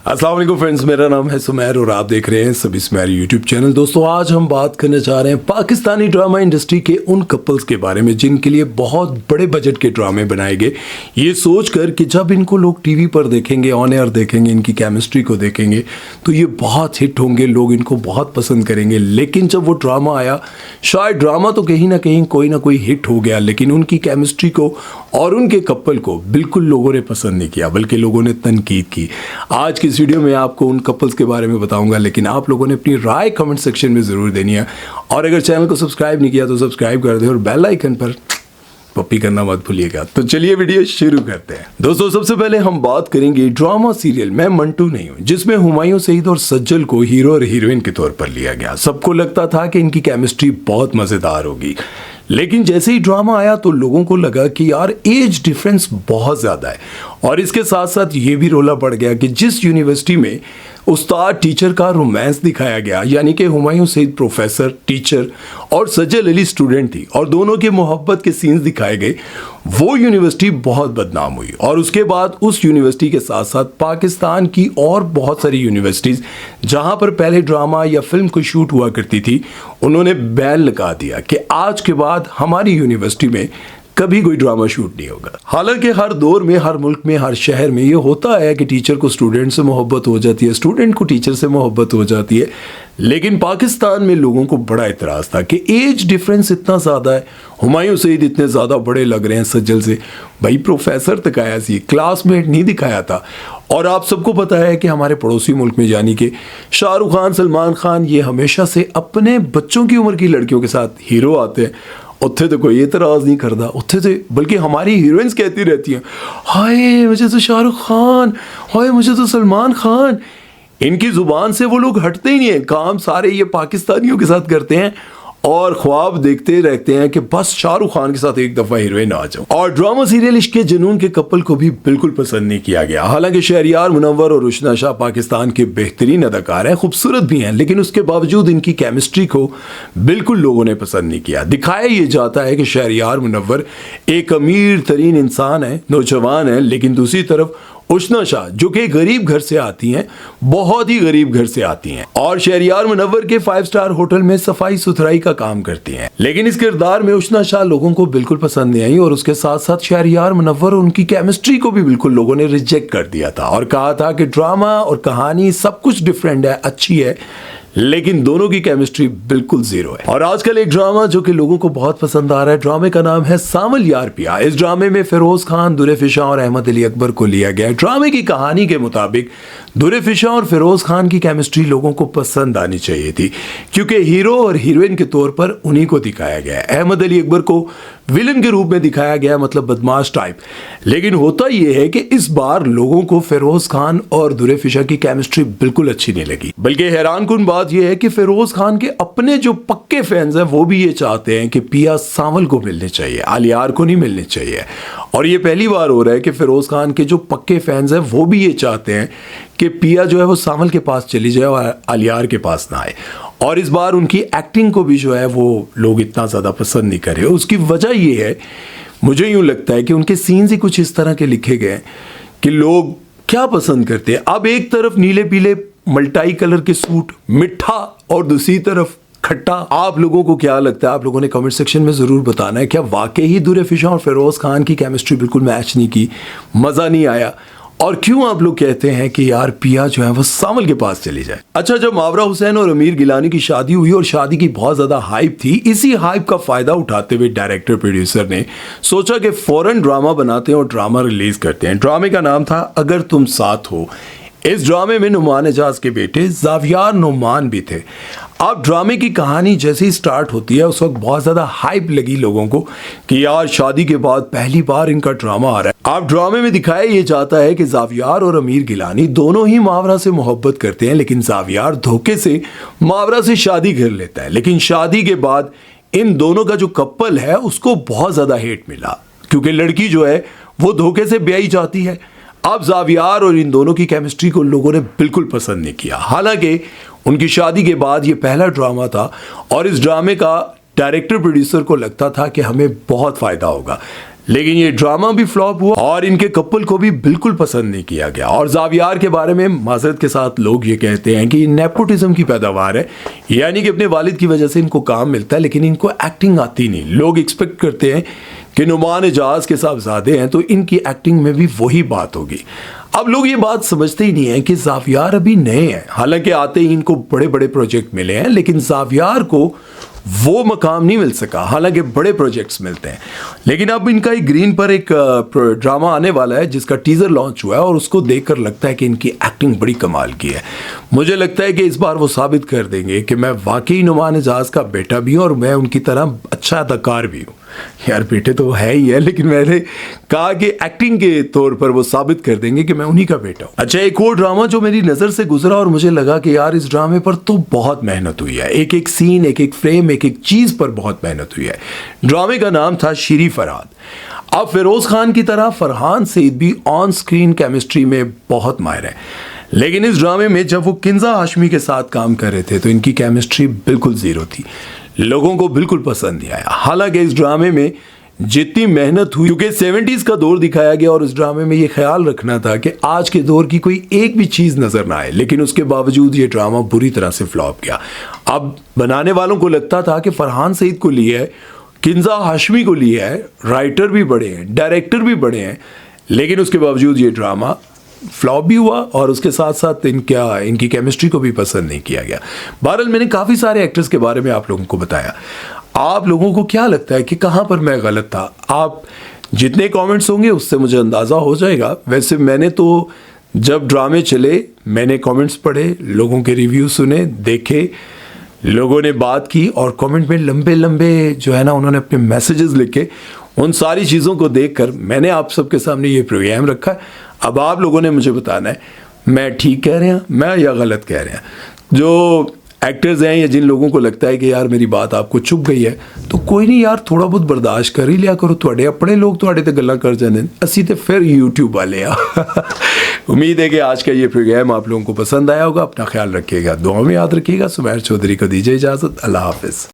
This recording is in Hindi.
अस्सलाम वालेकुम फ्रेंड्स, मेरा नाम है सुमेर और आप देख रहे हैं सभी सुमेर यूट्यूब चैनल। दोस्तों, आज हम बात करने जा रहे हैं पाकिस्तानी ड्रामा इंडस्ट्री के उन कपल्स के बारे में जिनके लिए बहुत बड़े बजट के ड्रामे बनाए गए, ये सोचकर कि जब इनको लोग टीवी पर देखेंगे, ऑन एयर देखेंगे, इनकी केमिस्ट्री को देखेंगे तो ये बहुत हिट होंगे, लोग इनको बहुत पसंद करेंगे। लेकिन जब वो ड्रामा आया, शायद ड्रामा तो कहीं ना कहीं कोई ना कोई हिट हो गया, लेकिन उनकी केमिस्ट्री को और उनके कपल को बिल्कुल लोगों ने पसंद नहीं किया, बल्कि लोगों ने तनकीद की। आज की इस वीडियो में आपको उन कपल्स के बारे में बताऊंगा, लेकिन आप लोगों ने अपनी राय कमेंट सेक्शन में ज़रूर देनी है। और अगर चैनल को सब्सक्राइब नहीं किया तो सब्सक्राइब कर दें और बेल आइकन पर पप्पी करना मत भूलिएगा। तो चलिए वीडियो शुरू करते हैं। दोस्तों, सबसे पहले हम बात करेंगे ड्रामा सीरियल मैं मंटू नहीं हूं, जिसमें हुमायूं सईद और सज्जल को हीरो और हीरोइन के तौर पर लिया गया। सबको लगता था कि इनकी केमिस्ट्री बहुत मजेदार होगी, लेकिन जैसे ही ड्रामा आया तो लोगों को लगा कि यार एज डिफरेंस बहुत ज़्यादा है। और इसके साथ साथ ये भी रोला पड़ गया कि जिस यूनिवर्सिटी में उस्ताद टीचर का रोमांस दिखाया गया, यानी कि हुमायूं सईद प्रोफेसर टीचर और सज्जल अली स्टूडेंट थी और दोनों के मोहब्बत के सीन्स दिखाए गए, वो यूनिवर्सिटी बहुत बदनाम हुई। और उसके बाद उस यूनिवर्सिटी के साथ साथ पाकिस्तान की और बहुत सारी यूनिवर्सिटीज़ जहां पर पहले ड्रामा या फिल्म को शूट हुआ करती थी, उन्होंने बैन लगा दिया कि आज के बाद हमारी यूनिवर्सिटी में कभी कोई ड्रामा शूट नहीं होगा। हालांकि हर दौर में, हर मुल्क में, हर शहर में ये होता है कि टीचर को स्टूडेंट से मोहब्बत हो जाती है, स्टूडेंट को टीचर से मोहब्बत हो जाती है। लेकिन पाकिस्तान में लोगों को बड़ा इतराज़ था कि एज डिफरेंस इतना ज़्यादा है, हुमायूं सईद इतने ज़्यादा बड़े लग रहे हैं सज्जल से। भाई प्रोफेसर दिखाया सी, क्लासमेट नहीं दिखाया था। और आप सबको पता है कि हमारे पड़ोसी मुल्क में यानी कि शाहरुख खान, सलमान खान, ये हमेशा से अपने बच्चों की उम्र की लड़कियों के साथ हीरो आते हैं। उत्थे तो कोई एतराज़ नहीं करता, उत्थे से बल्कि हमारी हीरोइंस कहती रहती हैं, हाय मुझे तो शाहरुख खान, हाय मुझे तो सलमान खान। इनकी ज़ुबान से वो लोग हटते ही नहीं है, काम सारे ये पाकिस्तानियों के साथ करते हैं और ख्वाब देखते रहते हैं कि बस शाहरुख खान के साथ एक दफ़ा हीरोइन आ जाओ। और ड्रामा सीरियल इश्क के जुनून के कपल को भी बिल्कुल पसंद नहीं किया गया। हालांकि शहरियार मुनव्वर और रुशना शाह पाकिस्तान के बेहतरीन अदाकार हैं, खूबसूरत भी हैं, लेकिन उसके बावजूद इनकी केमिस्ट्री को बिल्कुल लोगों ने पसंद नहीं किया। दिखाया ये जाता है कि शहरियार मुनव्वर एक अमीर तरीन इंसान है, नौजवान है, लेकिन दूसरी तरफ रुशना शाह जो कि गरीब घर से आती हैं, बहुत ही गरीब घर से आती हैं और शहरियार मुनव्वर के 5 स्टार होटल में सफाई सुथराई का काम करती हैं। लेकिन इस किरदार में रुशना शाह लोगों को बिल्कुल पसंद नहीं आई और उसके साथ साथ शहरियार मुनव्वर और उनकी केमिस्ट्री को भी बिल्कुल लोगों ने रिजेक्ट कर दिया था और कहा था कि ड्रामा और कहानी सब कुछ डिफरेंट है, अच्छी है, लेकिन दोनों की केमिस्ट्री बिल्कुल जीरो है। और आजकल एक ड्रामा जो कि लोगों को बहुत पसंद आ रहा है, ड्रामे का नाम है सावल यार पिया। इस ड्रामे में फिरोज खान, दुरे फिशा और अहमद अली अकबर को लिया गया है। ड्रामे की कहानी के मुताबिक दुरे फिशा और फिरोज खान की केमिस्ट्री लोगों को पसंद आनी चाहिए थी, क्योंकि हीरो और हीरोइन के तौर पर उन्हीं को दिखाया गया है। अहमद अली अकबर को विलन के रूप में दिखाया गया, मतलब बदमाश टाइप। लेकिन होता यह है कि इस बार लोगों को फिरोज खान और दुरे फिशा की केमिस्ट्री बिल्कुल अच्छी नहीं लगी। बल्कि हैरानकुन बात यह है कि फिरोज खान के अपने जो पक्के फैंस हैं वो भी ये चाहते हैं कि पिया सावल को मिलने चाहिए, आलियार को नहीं मिलने चाहिए। और ये पहली बार हो रहा है कि फिरोज खान के जो पक्के फैंस हैं वो भी ये चाहते हैं कि पिया जो है वो सावल के पास चली जाए और आलियार के पास ना आए। और इस बार उनकी एक्टिंग को भी जो है वो लोग इतना ज़्यादा पसंद नहीं कर रहे। उसकी वजह ये है, मुझे यूँ लगता है कि उनके सीन्स ही कुछ इस तरह के लिखे गए कि लोग क्या पसंद करते हैं। अब एक तरफ नीले पीले मल्टाई कलर के सूट, मिठा, और दूसरी तरफ खट्टा। आप लोगों को क्या लगता है? आप लोगों ने कमेंट सेक्शन में ज़रूर बताना है, क्या वाकई ही दुरे फिशा और फिरोज खान की केमिस्ट्री बिल्कुल मैच नहीं की, मज़ा नहीं आया? और क्यों आप लोग कहते हैं कि यार पिया जो है वो सावल के पास चली जाए? अच्छा, जब मावरा हुसैन और अमीर गिलानी की शादी हुई और शादी की बहुत ज़्यादा हाइप थी, इसी हाइप का फ़ायदा उठाते हुए डायरेक्टर प्रोड्यूसर ने सोचा कि फ़ौरन ड्रामा बनाते हैं और ड्रामा रिलीज़ करते हैं। ड्रामे का नाम था अगर तुम साथ हो। इस ड्रामे में नुमान एजाज के बेटे ज़ावियार नोमान भी थे। अब ड्रामे की कहानी जैसे ही स्टार्ट होती है उस वक्त बहुत ज़्यादा हाइप लगी लोगों को कि यार शादी के बाद पहली बार इनका ड्रामा आ रहा है। अब ड्रामे में दिखाया ये जाता है कि ज़ावियार और अमीर गिलानी दोनों ही मावरा से मोहब्बत करते हैं, लेकिन ज़ावियार धोखे से मावरा से शादी कर लेता है। लेकिन शादी के बाद इन दोनों का जो कपल है उसको बहुत ज़्यादा हेट मिला, क्योंकि लड़की जो है वो धोखे से ब्याही जाती है। अब ज़ावियार और इन दोनों की केमिस्ट्री को लोगों ने बिल्कुल पसंद नहीं किया। हालांकि उनकी शादी के बाद ये पहला ड्रामा था और इस ड्रामे का डायरेक्टर प्रोड्यूसर को लगता था कि हमें बहुत फ़ायदा होगा, लेकिन ये ड्रामा भी फ्लॉप हुआ और इनके कपल को भी बिल्कुल पसंद नहीं किया गया। और ज़ावियार के बारे में माजरत के साथ लोग ये कहते हैं कि नेपोटिज्म की पैदावार है, यानी कि अपने वालिद की वजह से इनको काम मिलता है लेकिन इनको एक्टिंग आती नहीं। लोग एक्सपेक्ट करते हैं कि नुमान एजाज के साहबजादे हैं तो इनकी एक्टिंग में भी वही बात होगी। अब लोग ये बात समझते ही नहीं है कि ज़ावियार अभी नए हैं, हालांकि आते ही इनको बड़े बड़े प्रोजेक्ट मिले हैं लेकिन ज़ावियार को वो मकाम नहीं मिल सका, हालांकि बड़े प्रोजेक्ट्स मिलते हैं। लेकिन अब इनका एक ग्रीन पर एक ड्रामा आने वाला है जिसका टीजर लॉन्च हुआ है और उसको देखकर लगता है कि इनकी एक्टिंग बड़ी कमाल की है। मुझे लगता है कि इस बार वो साबित कर देंगे कि मैं वाकई नुमान एजाज का बेटा भी हूँ और मैं उनकी तरह अच्छा अदाकार भी हूँ। यार बेटे तो है ही है, लेकिन मैंने कहा कि एक्टिंग के तौर पर वो साबित कर देंगे कि मैं उन्हीं का बेटा हूँ। अच्छा, एक और ड्रामा जो मेरी नज़र से गुजरा और मुझे लगा कि यार इस ड्रामे पर तो बहुत मेहनत हुई है, एक एक सीन, एक एक फ्रेम, एक एक चीज़ पर बहुत मेहनत हुई है। ड्रामे का नाम था शीरी फरहाद। अब फिरोज खान की तरह फरहान सईद भी ऑन स्क्रीन केमिस्ट्री में बहुत माहिर है, लेकिन इस ड्रामे में जब वो किंजा हाशमी के साथ काम कर रहे थे तो इनकी केमिस्ट्री बिल्कुल ज़ीरो थी, लोगों को बिल्कुल पसंद नहीं आया। हालांकि इस ड्रामे में जितनी मेहनत हुई, क्योंकि 70s का दौर दिखाया गया और इस ड्रामे में ये ख्याल रखना था कि आज के दौर की कोई एक भी चीज़ नज़र ना आए, लेकिन उसके बावजूद ये ड्रामा बुरी तरह से फ्लॉप गया। अब बनाने वालों को लगता था कि फरहान सईद को लिया है, किंजा हाशमी को लिया है, राइटर भी बड़े हैं, डायरेक्टर भी बड़े हैं, लेकिन उसके बावजूद ये ड्रामा फ्लॉप भी हुआ और उसके साथ साथ इनकी केमिस्ट्री को भी पसंद नहीं किया गया। बहरहाल मैंने काफ़ी सारे एक्टर्स के बारे में आप लोगों को बताया। आप लोगों को क्या लगता है कि कहाँ पर मैं गलत था? आप जितने कमेंट्स होंगे उससे मुझे अंदाज़ा हो जाएगा। वैसे मैंने तो जब ड्रामे चले मैंने कमेंट्स पढ़े, लोगों के रिव्यू सुने, देखे, लोगों ने बात की और कमेंट में लंबे लंबे जो है ना उन्होंने अपने मैसेजेस लिखे। उन सारी चीज़ों को देखकर मैंने आप सबके सामने ये प्रोग्राम रखा है। अब आप लोगों ने मुझे बताना है मैं ठीक कह रहे हैं मैं या गलत कह रहे हैं। जो एक्टर्स हैं या जिन लोगों को लगता है कि यार मेरी बात आपको चुभ गई है तो कोई नहीं यार, थोड़ा बहुत बर्दाश्त कर ही लिया करो। थोड़े अपने लोग थोड़े तो गल्ला कर जाने, असी तो फिर यूट्यूब वाले आ। उम्मीद है कि आज का ये प्रोग्राम आप लोगों को पसंद आया होगा। अपना ख्याल रखिएगा, दुआ में याद रखिएगा। सुमैर चौधरी को दीजिए इजाज़त। अल्लाह हाफिज़।